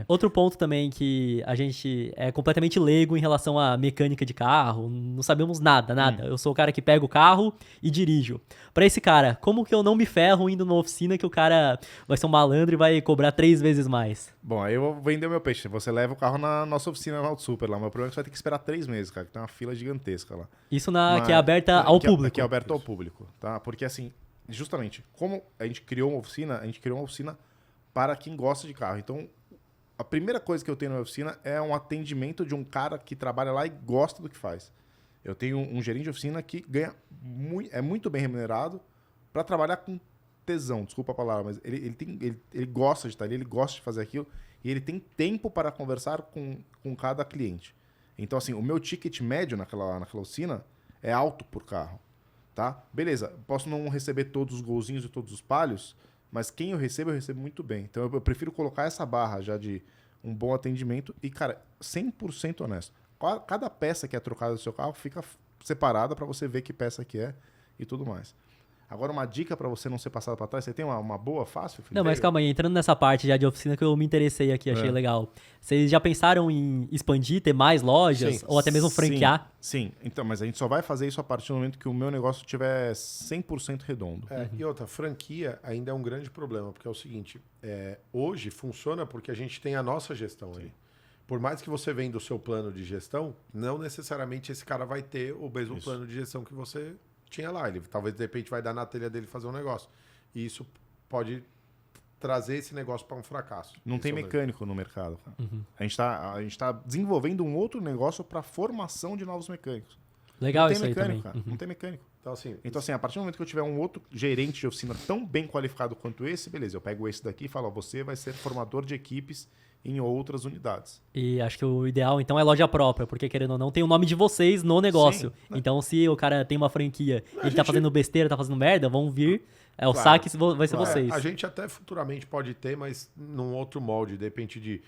Outro ponto também que a gente é completamente leigo em relação à mecânica de carro, não sabemos nada. Eu sou o cara que pega o carro e dirijo. Pra esse cara, como que eu não me ferro indo numa oficina que o cara vai ser um malandro e vai cobrar 3 vezes mais? Bom, aí eu vou vender o meu peixe. Você leva o carro na nossa oficina na Auto Super lá. O meu problema é que você vai ter que esperar 3 meses, cara, que tem uma fila gigantesca lá. Isso que é aberta ao público. Que é aberto ao público, tá? Porque assim, justamente, como a gente criou uma oficina para quem gosta de carro. Então, a primeira coisa que eu tenho na minha oficina é um atendimento de um cara que trabalha lá e gosta do que faz. Eu tenho um gerente de oficina que é muito bem remunerado para trabalhar com tesão, desculpa a palavra, mas ele gosta de estar ali, ele gosta de fazer aquilo e ele tem tempo para conversar com cada cliente. Então, assim, o meu ticket médio naquela oficina é alto por carro, tá? Beleza, posso não receber todos os golzinhos e todos os palhos, mas quem eu recebo muito bem. Então, eu prefiro colocar essa barra já de um bom atendimento e, cara, 100% honesto. Cada peça que é trocada do seu carro fica separada para você ver que peça que é e tudo mais. Agora, uma dica para você não ser passado para trás. Você tem uma boa, fácil, Felipe? Não, mas calma aí. Entrando nessa parte já de oficina que eu me interessei aqui, achei legal. Vocês já pensaram em expandir, ter mais lojas? Sim, ou até mesmo franquear? Sim. Então, mas a gente só vai fazer isso a partir do momento que o meu negócio estiver 100% redondo. E outra, franquia ainda é um grande problema, porque é o seguinte, hoje funciona porque a gente tem a nossa gestão aí. Por mais que você venda o seu plano de gestão, não necessariamente esse cara vai ter o mesmo plano de gestão que você tinha lá. Ele talvez, de repente, vai dar na telha dele fazer um negócio. E isso pode trazer esse negócio para um fracasso. Não tem mecânico no mercado. A gente tá desenvolvendo um outro negócio para formação de novos mecânicos. Legal não isso tem aí mecânico, também. cara. Não tem mecânico. Então, assim, a partir do momento que eu tiver um outro gerente de oficina tão bem qualificado quanto esse, beleza, eu pego esse daqui e falo, você vai ser formador de equipes em outras unidades. E acho que o ideal, então, é loja própria, porque, querendo ou não, tem o nome de vocês no negócio. Sim. Então, se o cara tem uma franquia e ele tá fazendo besteira, tá fazendo merda, vão vir, o Claro, saque vai ser vocês. A gente até futuramente pode ter, mas num outro molde, de repente de,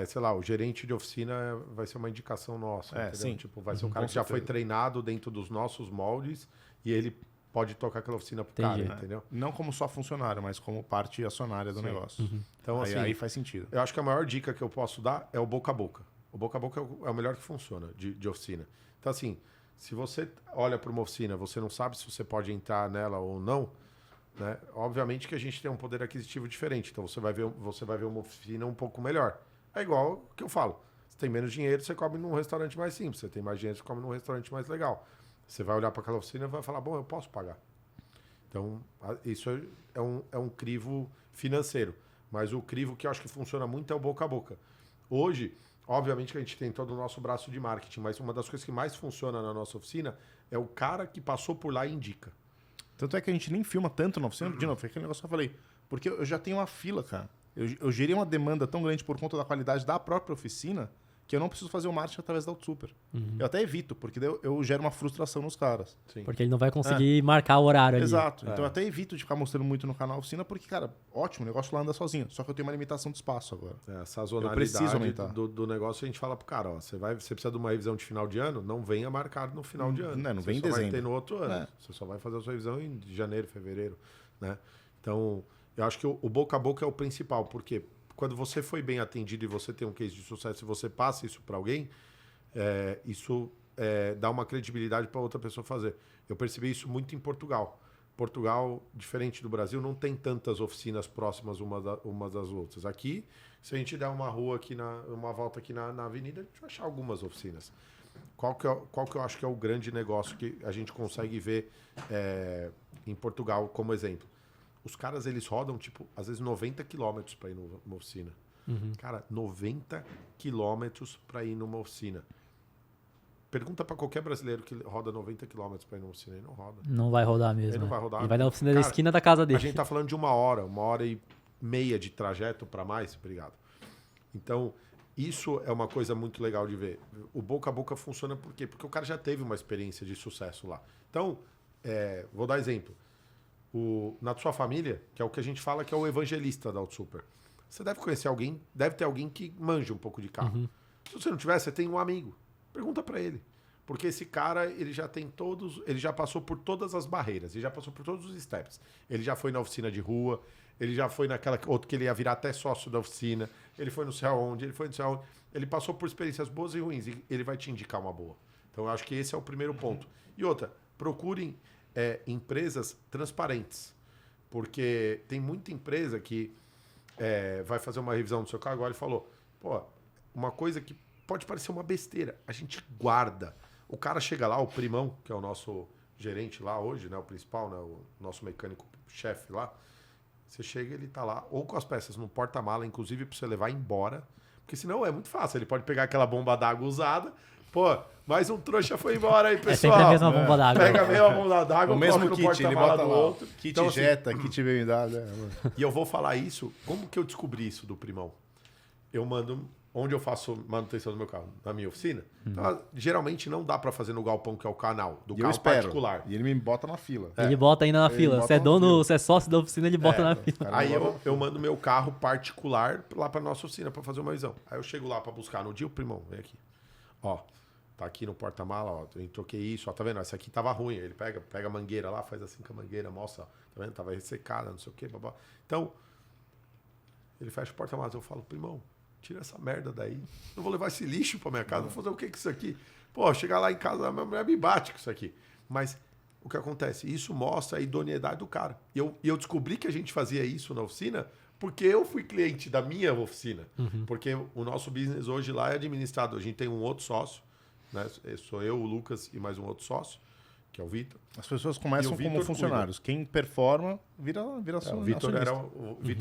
sei lá, o gerente de oficina vai ser uma indicação nossa, entendeu? Sim. Tipo, vai ser um cara que já foi treinado dentro dos nossos moldes e ele pode tocar aquela oficina pro cara, entendeu? Não como só funcionário, mas como parte acionária do negócio. Então, assim, aí faz sentido. Eu acho que a maior dica que eu posso dar é o boca a boca. O boca a boca é o melhor que funciona de oficina. Então, assim, se você olha para uma oficina, você não sabe se você pode entrar nela ou não, né? Obviamente que a gente tem um poder aquisitivo diferente. Então, você vai ver uma oficina um pouco melhor. É igual o que eu falo. Você tem menos dinheiro, você come num restaurante mais simples. Você tem mais dinheiro, você come num restaurante mais legal. Você vai olhar para aquela oficina e vai falar, bom, eu posso pagar. Então, isso é um crivo financeiro. Mas o crivo que eu acho que funciona muito é o boca a boca. Hoje, obviamente que a gente tem todo o nosso braço de marketing, mas uma das coisas que mais funciona na nossa oficina é o cara que passou por lá e indica. Tanto é que a gente nem filma tanto na oficina. De novo, foi aquele negócio que eu falei. Porque eu já tenho uma fila, cara. Eu gerei uma demanda tão grande por conta da qualidade da própria oficina que eu não preciso fazer o marketing através da Auto Super. Eu até evito, porque daí eu gero uma frustração nos caras. Sim. Porque ele não vai conseguir marcar o horário ali. Exato. Então eu até evito de ficar mostrando muito no canal oficina, porque, cara, ótimo, o negócio lá anda sozinho. Só que eu tenho uma limitação de espaço agora. A sazonalidade Eu preciso aumentar. do negócio, a gente fala pro cara, ó, você precisa de uma revisão de final de ano, não venha marcado no final de ano. Não você vem em só dezembro. vai ter no outro ano. Você só vai fazer a sua revisão em janeiro, fevereiro, né? Então, eu acho que o boca a boca é o principal, porque quando você foi bem atendido e você tem um case de sucesso e você passa isso para alguém, isso dá uma credibilidade para outra pessoa fazer. Eu percebi isso muito em Portugal. Portugal, diferente do Brasil, não tem tantas oficinas próximas umas das outras. Aqui, se a gente der uma volta aqui na avenida, a gente vai achar algumas oficinas. Qual que eu acho que é o grande negócio que a gente consegue ver em Portugal como exemplo? Os caras, eles rodam, tipo, às vezes 90 quilômetros para ir numa oficina. Cara, 90 quilômetros para ir numa oficina. Pergunta para qualquer brasileiro que roda 90 quilômetros para ir numa oficina. Ele não roda. Não vai rodar mesmo. Ele não vai rodar. Ele vai na oficina da esquina da casa dele. A gente tá falando de 1h e meia de trajeto para mais. Obrigado. Então, isso é uma coisa muito legal de ver. O boca a boca funciona por quê? Porque o cara já teve uma experiência de sucesso lá. Então, vou dar exemplo. Na sua família, que é o que a gente fala que é o evangelista da Auto Super, você deve conhecer alguém, deve ter alguém que manja um pouco de carro. Se você não tiver, você tem um amigo. Pergunta para ele. Porque esse cara, ele já passou por todas as barreiras, ele já passou por todos os steps. Ele já foi na oficina de rua, ele já foi naquela outro que ele ia virar até sócio da oficina, ele foi no céu onde, ele foi no céu onde. Ele passou por experiências boas e ruins e ele vai te indicar uma boa. Então, eu acho que esse é o primeiro ponto. E outra, procurem empresas transparentes. Porque tem muita empresa que vai fazer uma revisão do seu carro, agora ele falou, pô, uma coisa que pode parecer uma besteira, a gente guarda. O cara chega lá, o Primão, que é o nosso gerente lá hoje, né, o principal, né, o nosso mecânico-chefe lá, você chega, ele tá lá, ou com as peças no porta-mala, inclusive para você levar embora, porque senão é muito fácil, ele pode pegar aquela bomba d'água usada, pô, mais um trouxa foi embora aí, pessoal. É sempre a mesma bomba d'água. Pega a mesma bomba d'água, O mesmo coloca no kit, ele porta-mala bota do lá. outro. Kit Então, assim, Jetta, kit BMW. e eu vou falar isso, como que eu descobri isso do Primão? Eu mando, onde eu faço manutenção do meu carro? Na minha oficina. Então, geralmente não dá pra fazer no galpão, que é o canal, do E eu carro espero. particular. E ele me bota na fila. Ele bota ainda na Ele fila. bota Você é na dono, fila. você é sócio da oficina, ele bota na fila. Cara, Aí bota na eu mando meu carro particular lá pra nossa oficina pra fazer uma visão. Aí eu chego lá pra buscar no dia, o Primão, vem aqui. Ó, tá aqui no porta-mala, ó, eu troquei isso, ó, tá vendo? Essa aqui tava ruim. Ele pega a mangueira lá, faz assim com a mangueira, mostra, ó, tá vendo? Tava ressecada, não sei o quê, babá. Então, ele fecha o porta-mala, eu falo, Primão, tira essa merda daí. Eu vou levar esse lixo pra minha casa, vou fazer o que com isso aqui? Pô, chegar lá em casa, a minha mulher me bate com isso aqui. Mas o que acontece? Isso mostra a idoneidade do cara. E eu descobri que a gente fazia isso na oficina porque eu fui cliente da minha oficina. Porque o nosso business hoje lá é administrado. A gente tem um outro sócio, né? Sou eu, o Lucas e mais um outro sócio, que é o Vitor. As pessoas E começam o Vitor como funcionários. Quem performa vira só O Vitor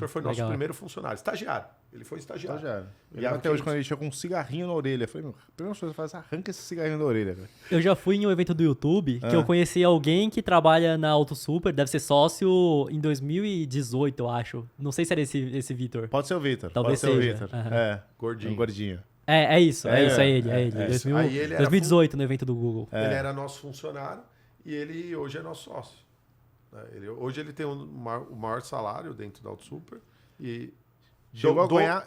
foi nosso Legal. primeiro funcionário. Estagiário. Ele foi estagiário. estagiário. E Até hoje, aqui- quando ele chega com um cigarrinho na orelha, eu falei, meu, a primeira coisa que faz, arranca esse cigarrinho da orelha, velho. Eu já fui em um evento do YouTube que eu conheci alguém que trabalha na Auto Super, deve ser sócio em 2018, eu acho. Não sei se era esse Vitor. Pode ser o Vitor. Talvez pode ser seja. o Vitor. Aham. É, Gordinho. um gordinho. É isso, é ele. é isso. 2000, Aí ele era 2018, no evento do Google. Ele era nosso funcionário e ele hoje é nosso sócio. Né? Hoje ele tem o maior salário dentro da Auto Super e Chegou a ganhar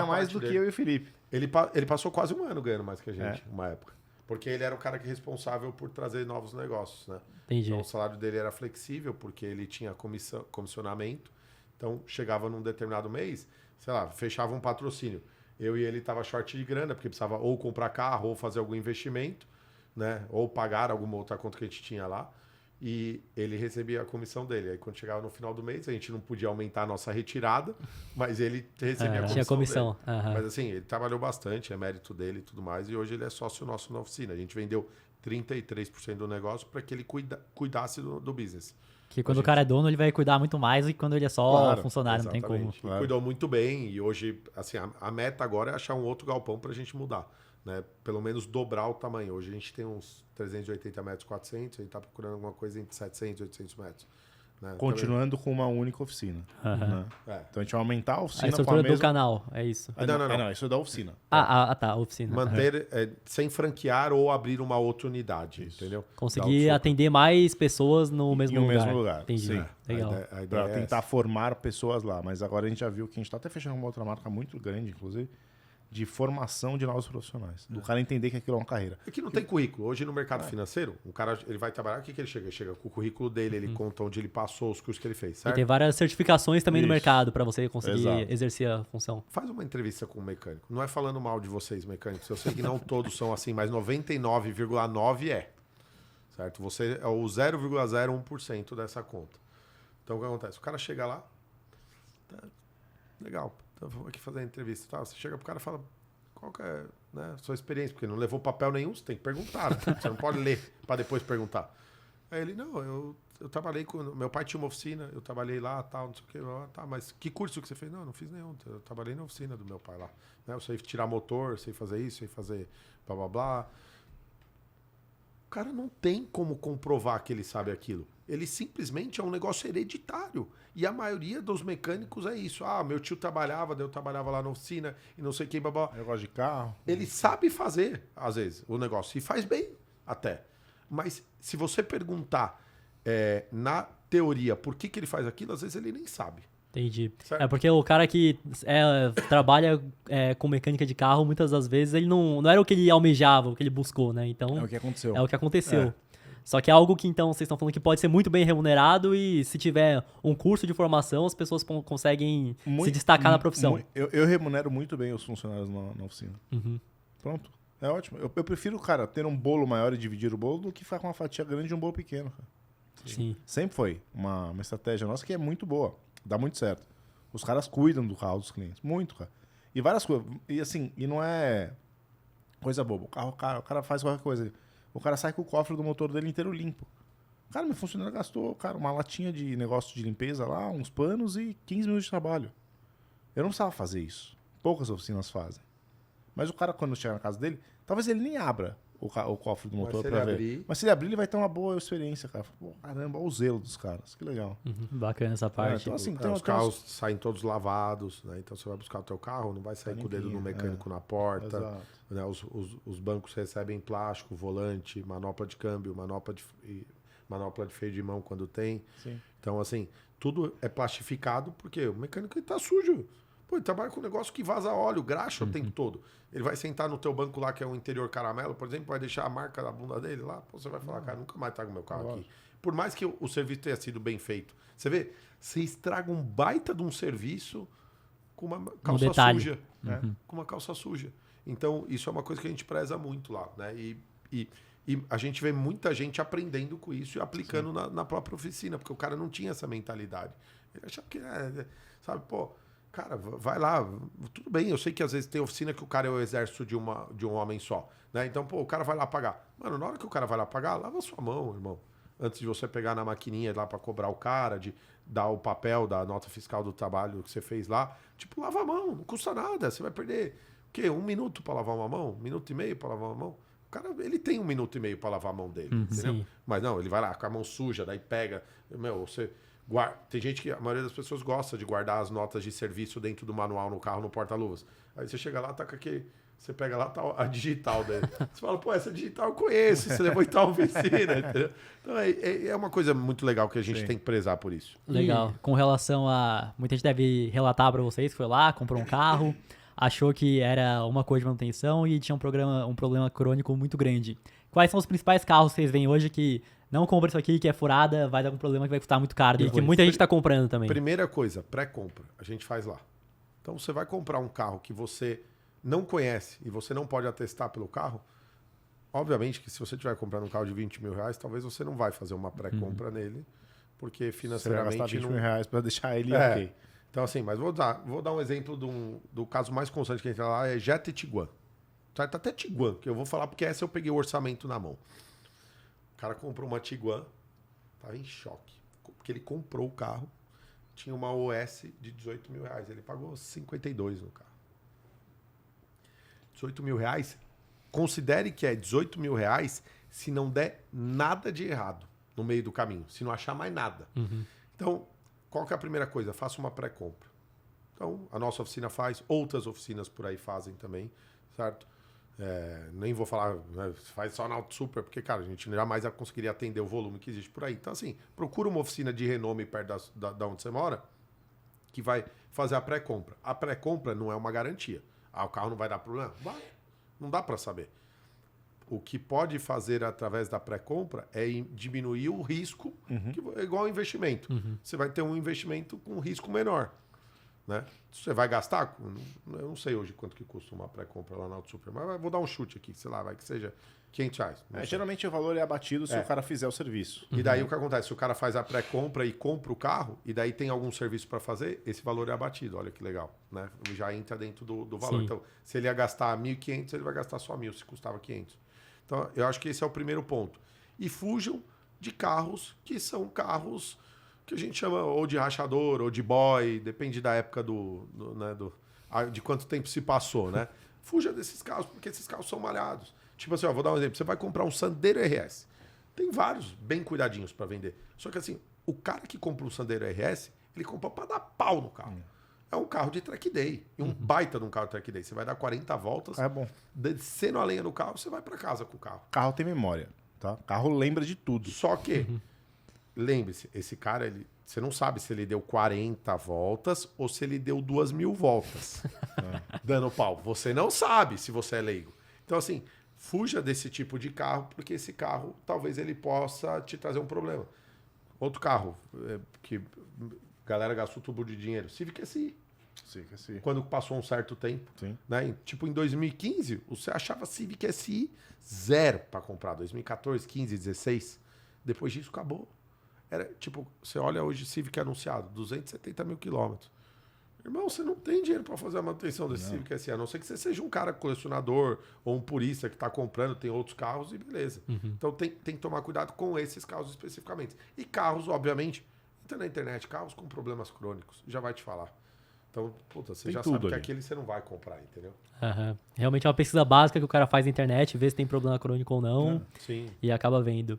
da mais parte do que dele. eu e o Felipe. Ele passou quase um ano ganhando mais que a gente, uma época. Porque ele era o cara que é responsável por trazer novos negócios, né? Entendi. Então o salário dele era flexível, porque ele tinha comissionamento. Então chegava num determinado mês, sei lá, fechava um patrocínio. Eu e ele tava short de grana, porque precisava ou comprar carro, ou fazer algum investimento, né? Ou pagar alguma outra conta que a gente tinha lá. E ele recebia a comissão dele. Aí quando chegava no final do mês, a gente não podia aumentar a nossa retirada, mas ele recebia a comissão. Tinha comissão. dele. Aham. Mas assim, ele trabalhou bastante, é mérito dele e tudo mais, e hoje ele é sócio nosso na oficina. A gente vendeu 33% do negócio para que ele cuidasse do business. Que quando o cara é dono, ele vai cuidar muito mais do que quando ele é só Claro, funcionário, não tem como. Exatamente. E cuidou muito bem, e hoje, assim, a meta agora é achar um outro galpão para a gente mudar. Né? Pelo menos dobrar o tamanho. Hoje a gente tem uns 380 metros, 400, a gente está procurando alguma coisa entre 700 e 800 metros. Né? Continuando com uma única oficina. Né? É. Então a gente vai aumentar a A oficina com a estrutura do mesma... canal, é isso. Não. Isso é da oficina. Tá, oficina. Manter, sem franquear ou abrir uma outra unidade, entendeu? Conseguir Dá o atender mais pessoas no mesmo no lugar. mesmo lugar, Entendi. sim. Legal. A ideia Pra é tentar essa. formar pessoas lá. Mas agora a gente já viu que a gente tá até fechando uma outra marca muito grande, inclusive, de formação de novos profissionais. Do cara entender que aquilo é uma carreira. É que não tem currículo. Hoje no mercado financeiro, o cara ele vai trabalhar, o que ele chega? Ele chega com o currículo dele, ele conta onde ele passou, os cursos que ele fez, E certo? tem várias certificações também no Isso. mercado para você conseguir Exato. exercer a função. Faz uma entrevista com um mecânico. Não é falando mal de vocês, mecânicos. Eu sei que não todos são assim, mas 99,9% é. Certo? Você é o 0,01% dessa conta. Então o que acontece? O cara chega lá, tá, legal, então vamos aqui fazer a entrevista. Tá? Você chega pro cara e fala, qual que é, né, a sua experiência? Porque não levou papel nenhum, você tem que perguntar. Né? Você não pode ler para depois perguntar. Aí ele, não, eu trabalhei com... Meu pai tinha uma oficina, eu trabalhei lá, tal, não sei o que. Tá, mas que curso que você fez? Não fiz nenhum. Eu trabalhei na oficina do meu pai lá. Né? Eu sei tirar motor, sei fazer isso, sei fazer blá, blá, blá. O cara não tem como comprovar que ele sabe aquilo. Ele simplesmente é um negócio hereditário. E a maioria dos mecânicos é isso. Ah, meu tio trabalhava, daí eu trabalhava lá na oficina e não sei quem, babá. Negócio de carro. Ele sabe fazer, às vezes, o negócio. E faz bem, até. Mas se você perguntar na teoria por que ele faz aquilo, às vezes ele nem sabe. Entendi. Certo. É porque o cara que trabalha com mecânica de carro, muitas das vezes, ele não era o que ele almejava, o que ele buscou, né? Então, É o que aconteceu. é o que aconteceu. Só que é algo que, então, vocês estão falando que pode ser muito bem remunerado e se tiver um curso de formação, as pessoas conseguem se destacar na profissão. Eu remunero muito bem os funcionários na oficina. Pronto. É ótimo. Eu prefiro, cara, ter um bolo maior e dividir o bolo do que ficar com uma fatia grande de um bolo pequeno, cara. Sim. Sempre foi uma estratégia nossa que é muito boa. Dá muito certo. Os caras cuidam do carro dos clientes. Muito, cara. E várias coisas. E assim, e não é coisa boba. O cara faz qualquer coisa. O cara sai com o cofre do motor dele inteiro limpo. Cara, meu funcionário gastou, cara, uma latinha de negócio de limpeza lá, uns panos e 15 minutos de trabalho. Eu não precisava fazer isso. Poucas oficinas fazem. Mas o cara, quando chega na casa dele, talvez ele nem abra o cofre do motor pra ver. Mas se ele abrir, ele vai ter uma boa experiência, cara. Pô, caramba, olha o zelo dos caras. Que legal. Bacana essa parte. Então, assim, os carros saem todos lavados, né? Então você vai buscar o teu carro, não vai sair com o dedo do mecânico na porta. Né? Os bancos recebem plástico, volante, manopla de câmbio, manopla de freio de mão quando tem. Sim. Então, assim, tudo é plastificado porque o mecânico ele tá sujo. Pô, ele trabalha com um negócio que vaza óleo, graxa o tempo todo. Ele vai sentar no teu banco lá, que é um interior caramelo, por exemplo, vai deixar a marca da bunda dele lá. Pô, você vai falar, cara, nunca mais trago meu carro aqui. Por mais que o serviço tenha sido bem feito. Você vê, você estraga um baita de um serviço com uma calça suja. Né? Com uma calça suja. Então, isso é uma coisa que a gente preza muito lá. Né? E a gente vê muita gente aprendendo com isso e aplicando na própria oficina, porque o cara não tinha essa mentalidade. Ele achava que, sabe, pô... Cara, vai lá, tudo bem, eu sei que às vezes tem oficina que o cara é o exército de um homem só, né? Então, pô, o cara vai lá pagar. Mano, na hora que o cara vai lá pagar, lava a sua mão, irmão. Antes de você pegar na maquininha lá pra cobrar o cara, de dar o papel da nota fiscal do trabalho que você fez lá, tipo, lava a mão, não custa nada. Você vai perder, o quê? 1 minuto pra lavar uma mão? 1 minuto e meio pra lavar uma mão? O cara, ele tem 1 minuto e meio pra lavar a mão dele, entendeu? Sim. Mas não, ele vai lá com a mão suja, daí pega, você... Tem gente que, a maioria das pessoas gosta de guardar as notas de serviço dentro do manual no carro, no porta-luvas. Aí você chega lá, tá com aquele... Você pega lá, tá a digital dele. Você fala, pô, essa digital eu conheço, você levou em tal oficina, entendeu? Então é uma coisa muito legal que a gente tem que prezar por isso. Legal. Com relação a... Muita gente deve relatar pra vocês, foi lá, comprou um carro, achou que era uma coisa de manutenção e tinha um problema crônico muito grande. Quais são os principais carros que vocês veem hoje que... Não compra isso aqui, que é furada, vai dar algum problema que vai custar muito caro. E que muita gente tá comprando também. Primeira coisa, pré-compra. A gente faz lá. Então, você vai comprar um carro que você não conhece e você não pode atestar pelo carro, obviamente que se você estiver comprando um carro de 20 mil reais, talvez você não vai fazer uma pré-compra nele, porque financeiramente... Você vai gastar 20 mil reais pra deixar ele ok. Então, assim, mas vou dar um exemplo do caso mais constante que a gente tem lá, é Jetta e Tiguan. Tá até Tiguan, que eu vou falar porque essa eu peguei o orçamento na mão. O cara comprou uma Tiguan, tava em choque, porque ele comprou o carro, tinha uma OS de 18 mil reais, ele pagou 52 no carro. 18 mil reais, considere que é 18 mil reais se não der nada de errado no meio do caminho, se não achar mais nada. Então, qual que é a primeira coisa? Faça uma pré-compra. Então, a nossa oficina faz, outras oficinas por aí fazem também, certo? Nem vou falar, né, faz só na Auto Super, porque, cara, a gente jamais conseguiria atender o volume que existe por aí. Então, assim, procura uma oficina de renome perto da onde você mora, que vai fazer a pré-compra. A pré-compra não é uma garantia. O carro não vai dar problema? Vai. Não dá para saber. O que pode fazer através da pré-compra é diminuir o risco, que é igual ao investimento. Você vai ter um investimento com um risco menor. Né? Você vai gastar? Eu não sei hoje quanto que custa uma pré-compra lá na Auto Super, mas vou dar um chute aqui, sei lá, vai que seja 500 reais. Geralmente o valor é abatido se o cara fizer o serviço. E daí o que acontece? Se o cara faz a pré-compra e compra o carro, e daí tem algum serviço para fazer, esse valor é abatido. Olha que legal. Né? Já entra dentro do valor. Sim. Então, se ele ia gastar 1.500, ele vai gastar só 1.000, se custava 500. Então, eu acho que esse é o primeiro ponto. E fujam de carros que são carros que a gente chama ou de rachador ou de boy, depende da época de quanto tempo se passou, né? Fuja desses carros, porque esses carros são malhados. Tipo assim, vou dar um exemplo. Você vai comprar um Sandero RS. Tem vários bem cuidadinhos para vender. Só que assim, o cara que compra um Sandero RS, ele compra para dar pau no carro. É um carro de track day. E um baita de um carro de track day. Você vai dar 40 voltas. É bom. Descendo a lenha no carro, você vai para casa com o carro. Carro tem memória, tá? Carro lembra de tudo. Só que... Lembre-se, esse cara, você não sabe se ele deu 40 voltas ou se ele deu 2.000 voltas dando pau. Você não sabe se você é leigo. Então, assim, fuja desse tipo de carro, porque esse carro talvez ele possa te trazer um problema. Outro carro que a galera gastou tubo de dinheiro, Civic SI. Civic SI. Quando passou um certo tempo, Sim. né? Tipo em 2015, você achava Civic SI zero para comprar. 2014, 15, 16. Depois disso acabou. Era tipo, você olha hoje Civic anunciado, 270 mil quilômetros. Irmão, você não tem dinheiro para fazer a manutenção desse Civic SI, a não ser que você seja um cara colecionador ou um purista que está comprando, tem outros carros e beleza. Então tem que tomar cuidado com esses carros especificamente. E carros, obviamente, entra na internet, carros com problemas crônicos, já vai te falar. Então, puta, você Tem já tudo sabe que ali. aquele você não vai comprar, entendeu? Aham. Realmente é uma pesquisa básica que o cara faz na internet, vê se tem problema crônico ou não Sim. e acaba vendo.